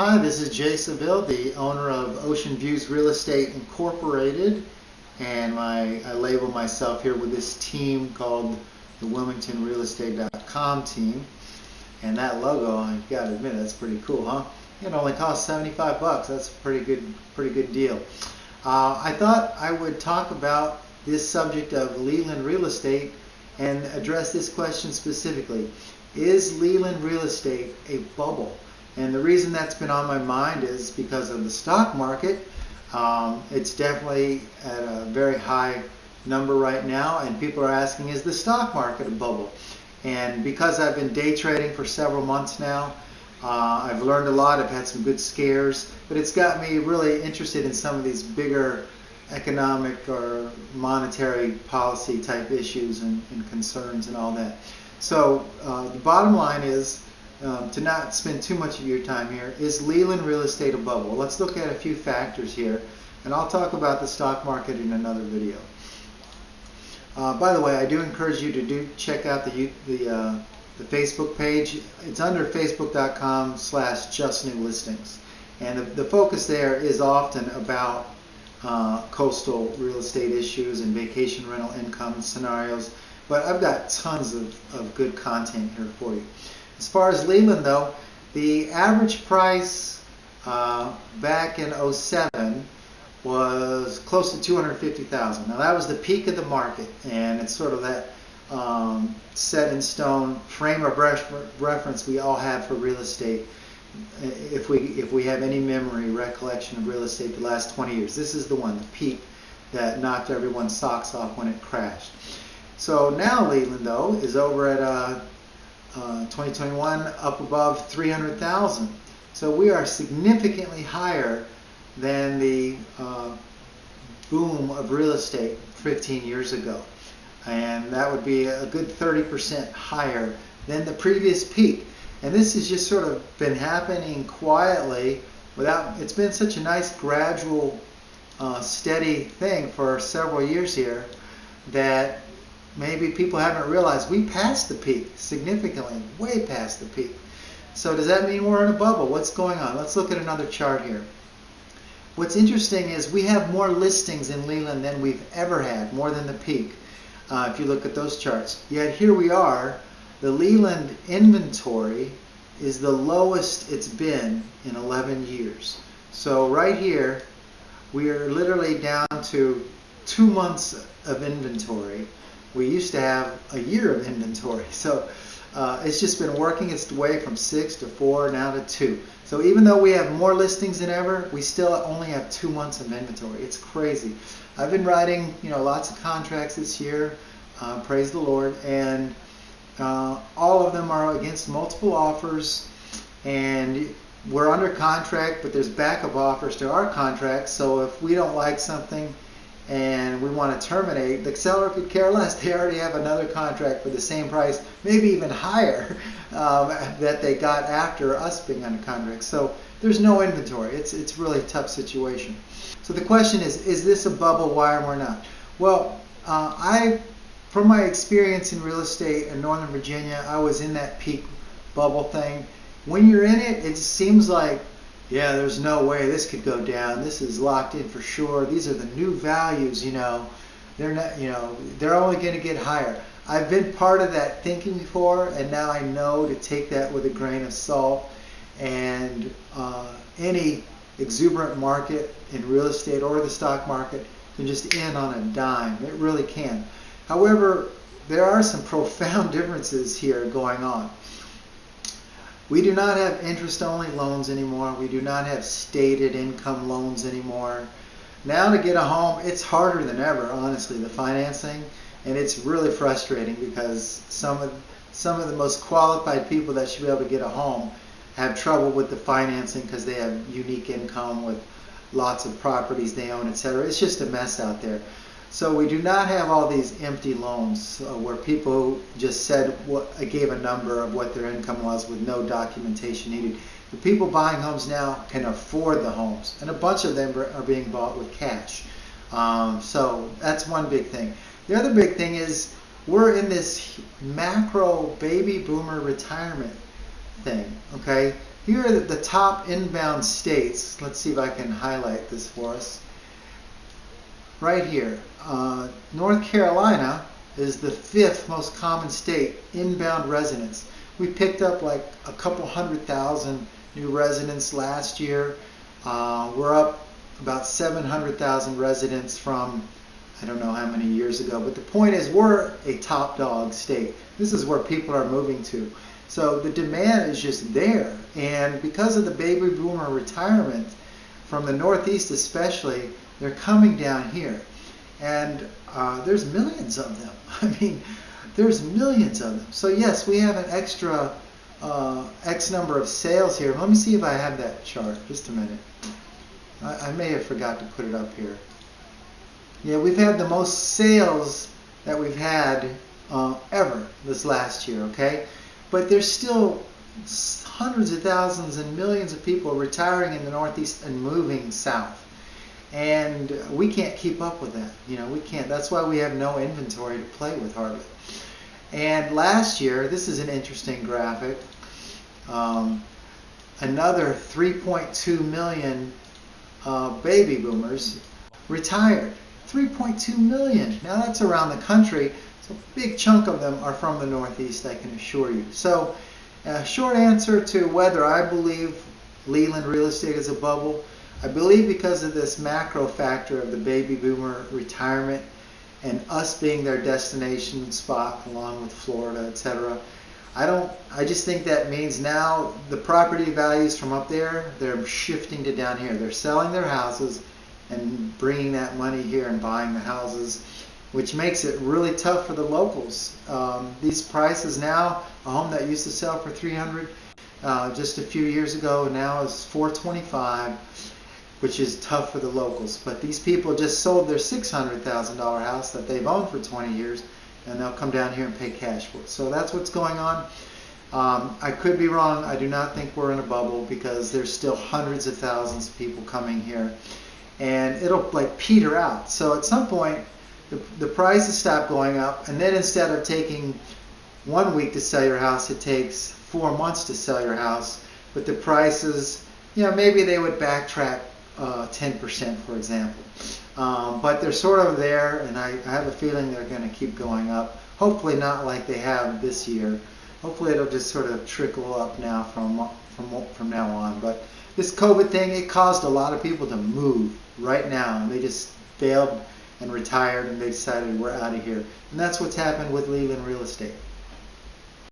Hi, this is Jay Seville, the owner of Ocean Views Real Estate Incorporated, and I label myself here with this team called the Wilmington Realestate.com team. And that logo, I've got to admit, that's pretty cool, huh? It only costs 75 bucks. That's a pretty good deal. I thought I would talk about this subject of Leland Real Estate and address this question specifically. Is Leland Real Estate a bubble? And the reason that's been on my mind is because of the stock market. It's definitely at a very high number right now, and people are asking, is the stock market a bubble? And because I've been day trading for several months now, I've learned a lot. I've had some good scares, but it's got me really interested in some of these bigger economic or monetary policy type issues and concerns and all that. So the bottom line is, to not spend too much of your time here, is Leland Real Estate a bubble? Let's look at a few factors here, and I'll talk about the stock market in another video. By the way, I do encourage you to check out the Facebook page. It's under facebook.com/justnewlistings, and the focus there is often about coastal real estate issues and vacation rental income scenarios, but I've got tons of good content here for you. As far as Leland though, the average price back in 2007 was close to $250,000. Now that was the peak of the market, and it's sort of that set in stone frame of reference we all have for real estate. If we have any memory, recollection of real estate the last 20 years, this is the one, the peak that knocked everyone's socks off when it crashed. So now Leland though is over at 2021 up above 300,000. So we are significantly higher than the boom of real estate 15 years ago. And that would be a good 30% higher than the previous peak. And this has just sort of been happening quietly it's been such a nice gradual steady thing for several years here that maybe people haven't realized we passed the peak significantly, way past the peak. So does that mean we're in a bubble? What's going on? Let's look at another chart here. What's interesting is we have more listings in Leland than we've ever had, more than the peak, if you look at those charts. Yet here we are, the Leland Inventory is the lowest it's been in 11 years. So right here, we are literally down to 2 months of inventory. We used to have a year of inventory. So it's just been working its way from 6 to 4, now to 2. So even though we have more listings than ever, we still only have 2 months of inventory. It's crazy. I've been writing, lots of contracts this year, praise the Lord, and all of them are against multiple offers, and we're under contract, but there's backup offers to our contracts. So if we don't like something and we want to terminate, the seller could care less. They already have another contract for the same price, maybe even higher, that they got after us being under contract. So there's no inventory. It's really a tough situation. So the question is this a bubble? Why are we not? Well, from my experience in real estate in Northern Virginia, I was in that peak bubble thing. When you're in it, it seems like, yeah, there's no way this could go down. This is locked in for sure. These are the new values, They're not, they're only going to get higher. I've been part of that thinking before, and now I know to take that with a grain of salt. And any exuberant market in real estate or the stock market can just end on a dime. It really can. However, there are some profound differences here going on. We do not have interest-only loans anymore. We do not have stated income loans anymore. Now to get a home, it's harder than ever, honestly, the financing, and it's really frustrating because some of the most qualified people that should be able to get a home have trouble with the financing because they have unique income with lots of properties they own, etc. It's just a mess out there. So we do not have all these empty loans where people just gave a number of what their income was with no documentation needed. The people buying homes now can afford the homes, and a bunch of them are being bought with cash. So that's one big thing. The other big thing is we're in this macro baby boomer retirement thing, okay? Here are the top inbound states. Let's see if I can highlight this for us. Right here, North Carolina is the 5th most common state inbound residents. We picked up like a couple 100,000 new residents last year. We're up about 700,000 residents from I don't know how many years ago, but the point is we're a top dog state. This is where people are moving to. So the demand is just there, and because of the baby boomer retirement from the Northeast especially, they're coming down here, and there's millions of them. I mean, there's millions of them. So yes, we have an extra X number of sales here. Let me see if I have that chart. Just a minute. I may have forgot to put it up here. Yeah, we've had the most sales that we've had ever this last year, okay? But there's still hundreds of thousands and millions of people retiring in the Northeast and moving south. And we can't keep up with that. You know, we can't. That's why we have no inventory to play with hardly. And last year, this is an interesting graphic, another 3.2 million baby boomers retired. 3.2 million. Now that's around the country, so a big chunk of them are from the Northeast, I can assure you. So short answer to whether I believe Leland real estate is a bubble, I believe because of this macro factor of the baby boomer retirement and us being their destination spot along with Florida, etc. I just think that means now the property values from up there, they're shifting to down here. They're selling their houses and bringing that money here and buying the houses, which makes it really tough for the locals. These prices now, a home that used to sell for $300 just a few years ago now is $425, which is tough for the locals. But these people just sold their $600,000 house that they've owned for 20 years, and they'll come down here and pay cash for it. So that's what's going on. I could be wrong. I do not think we're in a bubble because there's still hundreds of thousands of people coming here, and it'll like peter out. So at some point, the prices stop going up, and then instead of taking 1 week to sell your house, it takes 4 months to sell your house. But the prices, you know, maybe they would backtrack 10%, for example. But they're sort of there, and I have a feeling they're going to keep going up. Hopefully not like they have this year. Hopefully it'll just sort of trickle up now from now on. But this COVID thing, it caused a lot of people to move right now, and they just bailed and retired, and they decided we're out of here. And that's what's happened with Leland real estate.